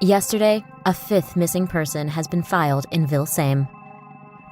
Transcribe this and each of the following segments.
Yesterday, a fifth missing person has been filed in Vilsame.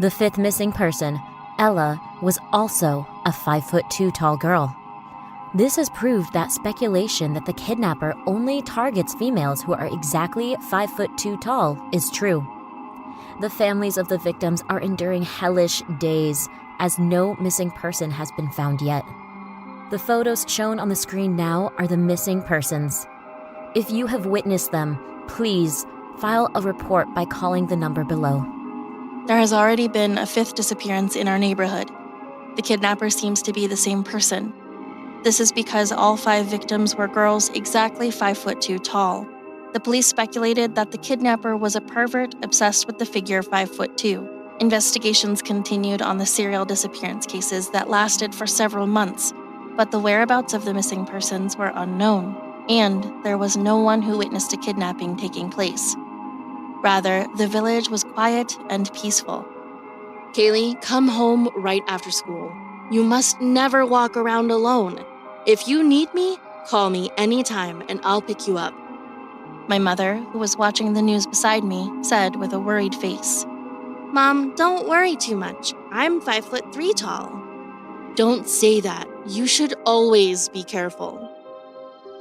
The fifth missing person, Ella, was also a 5'2" tall girl. This has proved that speculation that the kidnapper only targets females who are exactly 5'2" tall is true. The families of the victims are enduring hellish days as no missing person has been found yet. The photos shown on the screen now are the missing persons. If you have witnessed them, please file a report by calling the number below. There has already been a fifth disappearance in our neighborhood. The kidnapper seems to be the same person. This is because all 5 victims were girls exactly 5'2" tall. The police speculated that the kidnapper was a pervert obsessed with the figure 5'2". Investigations continued on the serial disappearance cases that lasted for several months, but the whereabouts of the missing persons were unknown, and there was no one who witnessed a kidnapping taking place. Rather, the village was quiet and peaceful. Kaylee, come home right after school. You must never walk around alone. If you need me, call me anytime and I'll pick you up. My mother, who was watching the news beside me, said with a worried face. Mom, don't worry too much. I'm 5'3" tall. Don't say that. You should always be careful.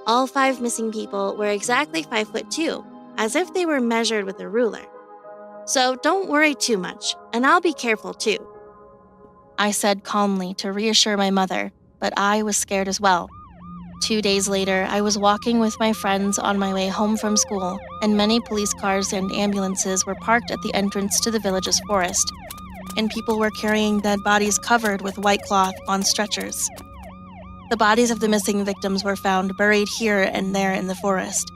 All 5 missing people were exactly 5'2", as if they were measured with a ruler. So don't worry too much, and I'll be careful too. I said calmly to reassure my mother, but I was scared as well. 2 days later, I was walking with my friends on my way home from school, and many police cars and ambulances were parked at the entrance to the village's forest, and people were carrying dead bodies covered with white cloth on stretchers. The bodies of the missing victims were found buried here and there in the forest.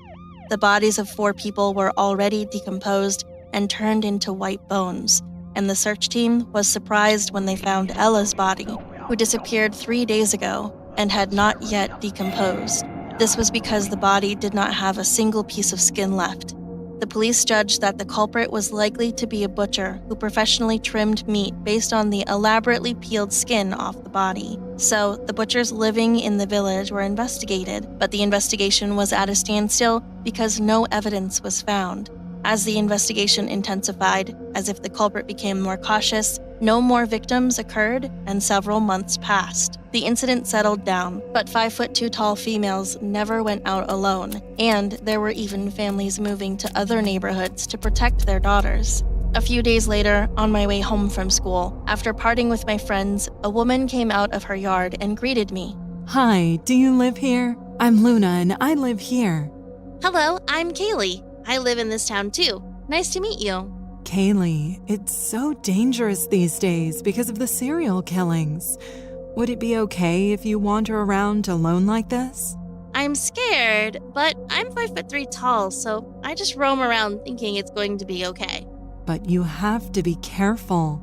The bodies of 4 people were already decomposed and turned into white bones, and the search team was surprised when they found Ella's body, who disappeared 3 days ago and had not yet decomposed. This was because the body did not have a single piece of skin left. The police judged that the culprit was likely to be a butcher who professionally trimmed meat based on the elaborately peeled skin off the body. So, the butchers living in the village were investigated, but the investigation was at a standstill because no evidence was found. As the investigation intensified, as if the culprit became more cautious, no more victims occurred and several months passed. The incident settled down, but 5'2" tall females never went out alone, and there were even families moving to other neighborhoods to protect their daughters. A few days later, on my way home from school, after parting with my friends, a woman came out of her yard and greeted me. Hi, do you live here? I'm Luna and I live here. Hello, I'm Kaylee. I live in this town too. Nice to meet you. Kaylee, it's so dangerous these days because of the serial killings. Would it be okay if you wander around alone like this? I'm scared, but I'm 5'3" tall, so I just roam around thinking it's going to be okay. But you have to be careful.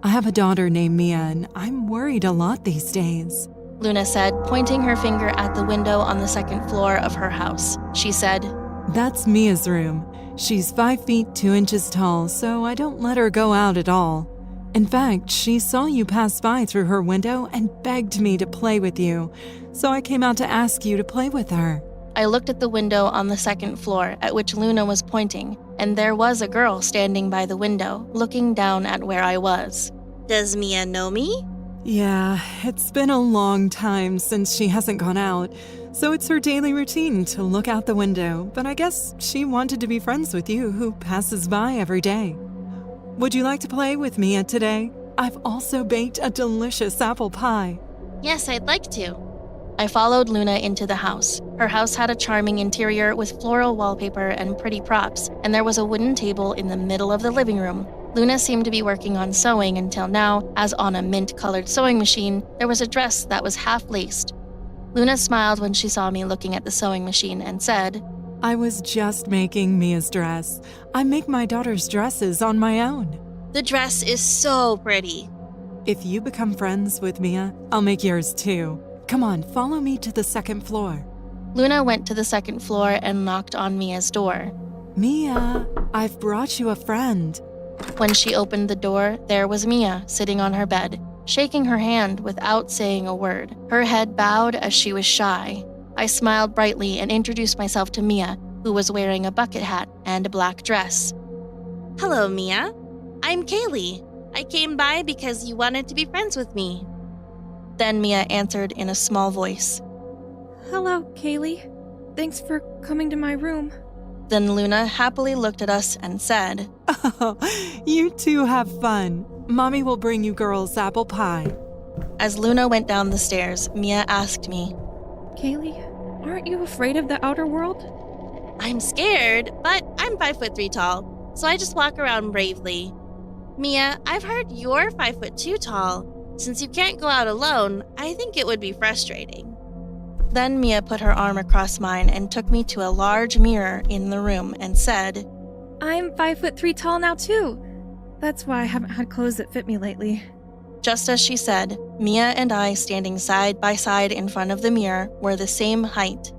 I have a daughter named Mia and I'm worried a lot these days. Luna said, pointing her finger at the window on the second floor of her house. She said, That's Mia's room. She's 5 feet 2 inches tall, so I don't let her go out at all. In fact, she saw you pass by through her window and begged me to play with you, so I came out to ask you to play with her. I looked at the window on the second floor at which Luna was pointing, and there was a girl standing by the window, looking down at where I was. Does Mia know me? Yeah, it's been a long time since she hasn't gone out, so it's her daily routine to look out the window, but I guess she wanted to be friends with you who passes by every day. Would you like to play with Mia today? I've also baked a delicious apple pie. Yes, I'd like to. I followed Luna into the house. Her house had a charming interior with floral wallpaper and pretty props, and there was a wooden table in the middle of the living room. Luna seemed to be working on sewing until now, as on a mint-colored sewing machine, there was a dress that was half-laced. Luna smiled when she saw me looking at the sewing machine and said, I was just making Mia's dress. I make my daughter's dresses on my own. The dress is so pretty. If you become friends with Mia, I'll make yours too. Come on, follow me to the second floor. Luna went to the second floor and knocked on Mia's door. Mia, I've brought you a friend. When she opened the door, there was Mia sitting on her bed, shaking her hand without saying a word. Her head bowed as she was shy. I smiled brightly and introduced myself to Mia, who was wearing a bucket hat and a black dress. Hello, Mia. I'm Kaylee. I came by because you wanted to be friends with me. Then Mia answered in a small voice. Hello, Kaylee. Thanks for coming to my room. Then Luna happily looked at us and said, Oh, you two have fun. Mommy will bring you girls apple pie. As Luna went down the stairs, Mia asked me, Kaylee, aren't you afraid of the outer world? I'm scared, but I'm 5'3" tall, so I just walk around bravely. Mia, I've heard you're 5'2" tall. Since you can't go out alone, I think it would be frustrating. Then Mia put her arm across mine and took me to a large mirror in the room and said, I'm 5'3" tall now too. That's why I haven't had clothes that fit me lately. Just as she said, Mia and I standing side by side in front of the mirror were the same height.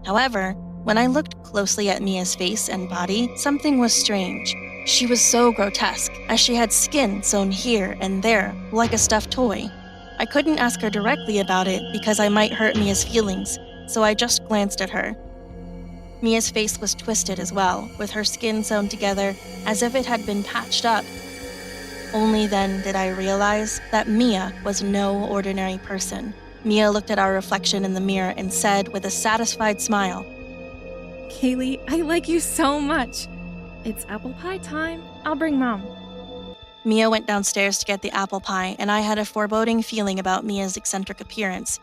However, when I looked closely at Mia's face and body, something was strange. She was so grotesque, as she had skin sewn here and there, like a stuffed toy. I couldn't ask her directly about it because I might hurt Mia's feelings, so I just glanced at her. Mia's face was twisted as well, with her skin sewn together as if it had been patched up. Only then did I realize that Mia was no ordinary person. Mia looked at our reflection in the mirror and said with a satisfied smile, Kaylee, I like you so much. It's apple pie time. I'll bring Mom. Mia went downstairs to get the apple pie, and I had a foreboding feeling about Mia's eccentric appearance.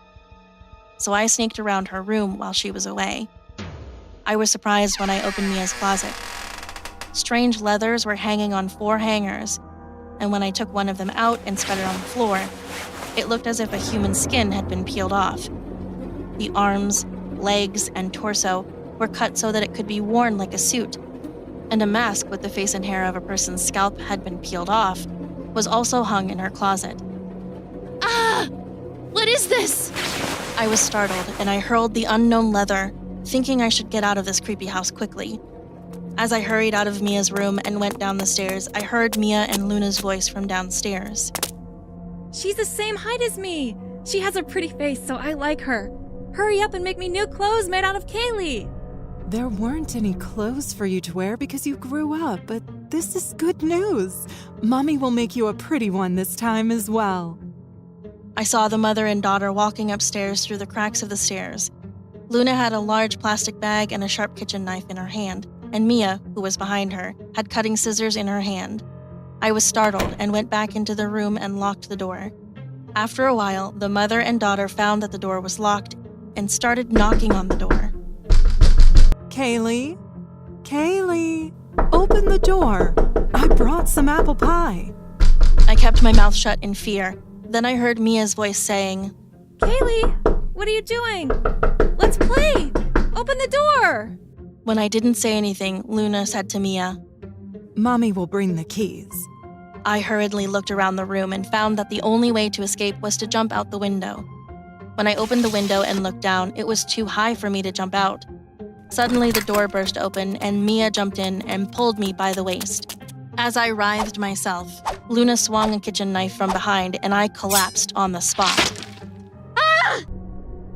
So I sneaked around her room while she was away. I was surprised when I opened Mia's closet. Strange leathers were hanging on 4 hangers, and when I took one of them out and spread it on the floor, it looked as if a human skin had been peeled off. The arms, legs, and torso were cut so that it could be worn like a suit, and a mask with the face and hair of a person's scalp had been peeled off, was also hung in her closet. Ah! What is this? I was startled, and I hurled the unknown leather, thinking I should get out of this creepy house quickly. As I hurried out of Mia's room and went down the stairs, I heard Mia and Luna's voice from downstairs. She's the same height as me. She has a pretty face, so I like her. Hurry up and make me new clothes made out of Kaylee. There weren't any clothes for you to wear because you grew up, but this is good news. Mommy will make you a pretty one this time as well. I saw the mother and daughter walking upstairs through the cracks of the stairs. Luna had a large plastic bag and a sharp kitchen knife in her hand, and Mia, who was behind her, had cutting scissors in her hand. I was startled and went back into the room and locked the door. After a while, the mother and daughter found that the door was locked and started knocking on the door. Kaylee? Kaylee? Open the door. I brought some apple pie. I kept my mouth shut in fear. Then I heard Mia's voice saying, Kaylee, what are you doing? Let's play. Open the door. When I didn't say anything, Luna said to Mia, Mommy will bring the keys. I hurriedly looked around the room and found that the only way to escape was to jump out the window. When I opened the window and looked down, it was too high for me to jump out. Suddenly, the door burst open and Mia jumped in and pulled me by the waist. As I writhed myself, Luna swung a kitchen knife from behind and I collapsed on the spot. Ah!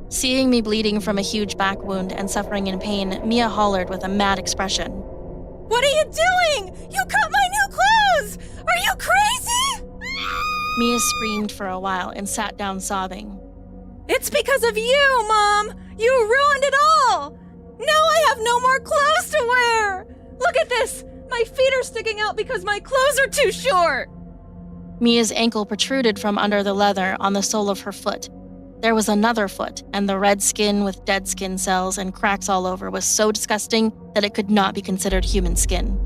Seeing me bleeding from a huge back wound and suffering in pain, Mia hollered with a mad expression. What are you doing? You cut my new clothes! Are you crazy? Mia screamed for a while and sat down sobbing. It's because of you, Mom! You ruined it all! Now I have no more clothes to wear! Look at this! My feet are sticking out because my clothes are too short! Mia's ankle protruded from under the leather on the sole of her foot. There was another foot, and the red skin with dead skin cells and cracks all over was so disgusting that it could not be considered human skin.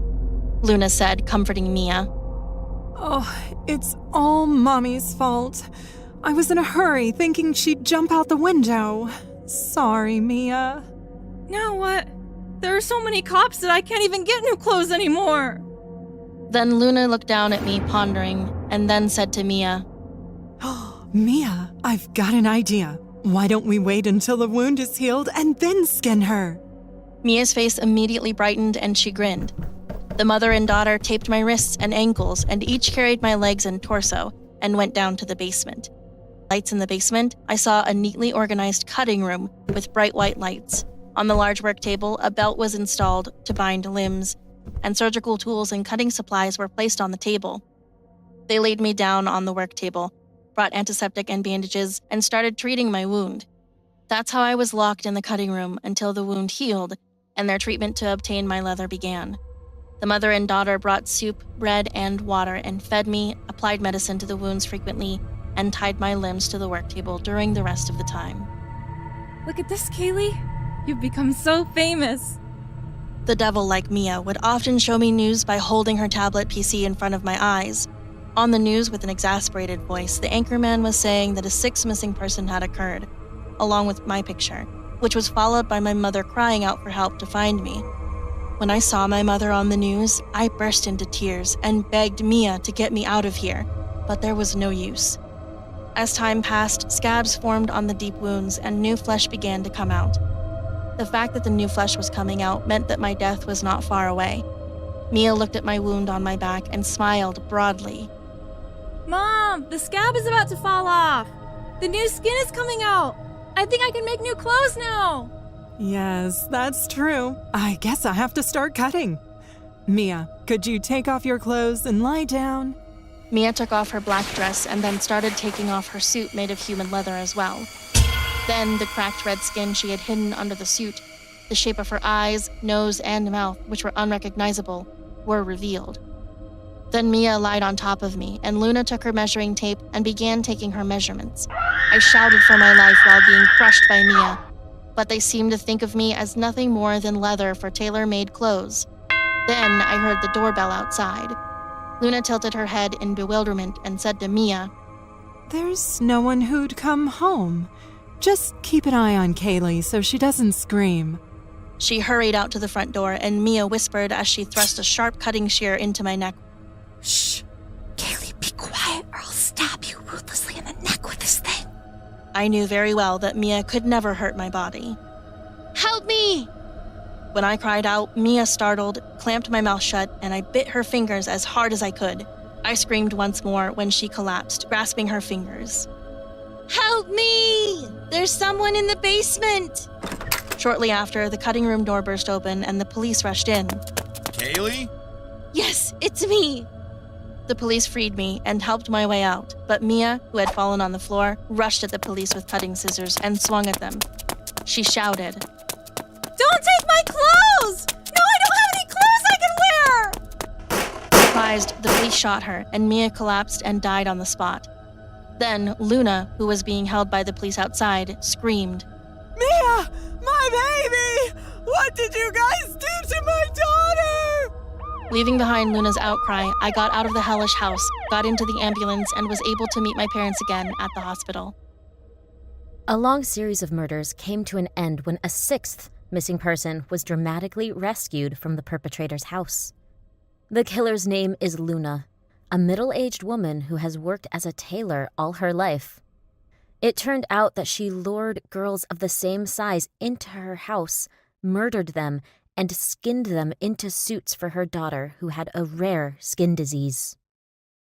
Luna said, comforting Mia. Oh, it's all Mommy's fault. I was in a hurry thinking she'd jump out the window. Sorry, Mia. Now what? There are so many cops that I can't even get new clothes anymore. Then Luna looked down at me, pondering, and then said to Mia, Mia, I've got an idea. Why don't we wait until the wound is healed and then skin her? Mia's face immediately brightened and she grinned. The mother and daughter taped my wrists and ankles and each carried my legs and torso and went down to the basement. Lights in the basement, I saw a neatly organized cutting room with bright white lights. On the large work table, a belt was installed to bind limbs, and surgical tools and cutting supplies were placed on the table. They laid me down on the work table, brought antiseptic and bandages, and started treating my wound. That's how I was locked in the cutting room until the wound healed and their treatment to obtain my leather began. The mother and daughter brought soup, bread, and water and fed me, applied medicine to the wounds frequently, and tied my limbs to the work table during the rest of the time. Look at this, Kaylee. You've become so famous. The devil, like Mia, would often show me news by holding her tablet PC in front of my eyes. On the news, with an exasperated voice, the anchorman was saying that a sixth missing person had occurred, along with my picture, which was followed by my mother crying out for help to find me. When I saw my mother on the news, I burst into tears and begged Mia to get me out of here, but there was no use. As time passed, scabs formed on the deep wounds and new flesh began to come out. The fact that the new flesh was coming out meant that my death was not far away. Mia looked at my wound on my back and smiled broadly. Mom, the scab is about to fall off. The new skin is coming out. I think I can make new clothes now. Yes, that's true. I guess I have to start cutting. Mia, could you take off your clothes and lie down? Mia took off her black dress and then started taking off her suit made of human leather as well. Then the cracked red skin she had hidden under the suit, the shape of her eyes, nose, and mouth, which were unrecognizable, were revealed. Then Mia lied on top of me, and Luna took her measuring tape and began taking her measurements. I shouted for my life while being crushed by Mia, but they seemed to think of me as nothing more than leather for tailor-made clothes. Then I heard the doorbell outside. Luna tilted her head in bewilderment and said to Mia, "There's no one who'd come home. Just keep an eye on Kaylee so she doesn't scream." She hurried out to the front door, and Mia whispered as she thrust a sharp cutting shear into my neck. Shh. Kaylee, be quiet or I'll stab you ruthlessly in the neck with this thing. I knew very well that Mia could never hurt my body. Help me! When I cried out, Mia startled, clamped my mouth shut, and I bit her fingers as hard as I could. I screamed once more when she collapsed, grasping her fingers. Help me! There's someone in the basement! Shortly after, the cutting room door burst open and the police rushed in. Kaylee? Yes, it's me! The police freed me and helped my way out, but Mia, who had fallen on the floor, rushed at the police with cutting scissors and swung at them. She shouted, Don't take my clothes! No, I don't have any clothes I can wear! Surprised, the police shot her, and Mia collapsed and died on the spot. Then Luna, who was being held by the police outside, screamed, Mia! My baby! What did you guys do to my daughter? Leaving behind Luna's outcry, I got out of the hellish house, got into the ambulance, and was able to meet my parents again at the hospital. A long series of murders came to an end when a sixth missing person was dramatically rescued from the perpetrator's house. The killer's name is Luna, a middle-aged woman who has worked as a tailor all her life. It turned out that she lured girls of the same size into her house, murdered them, and skinned them into suits for her daughter who had a rare skin disease.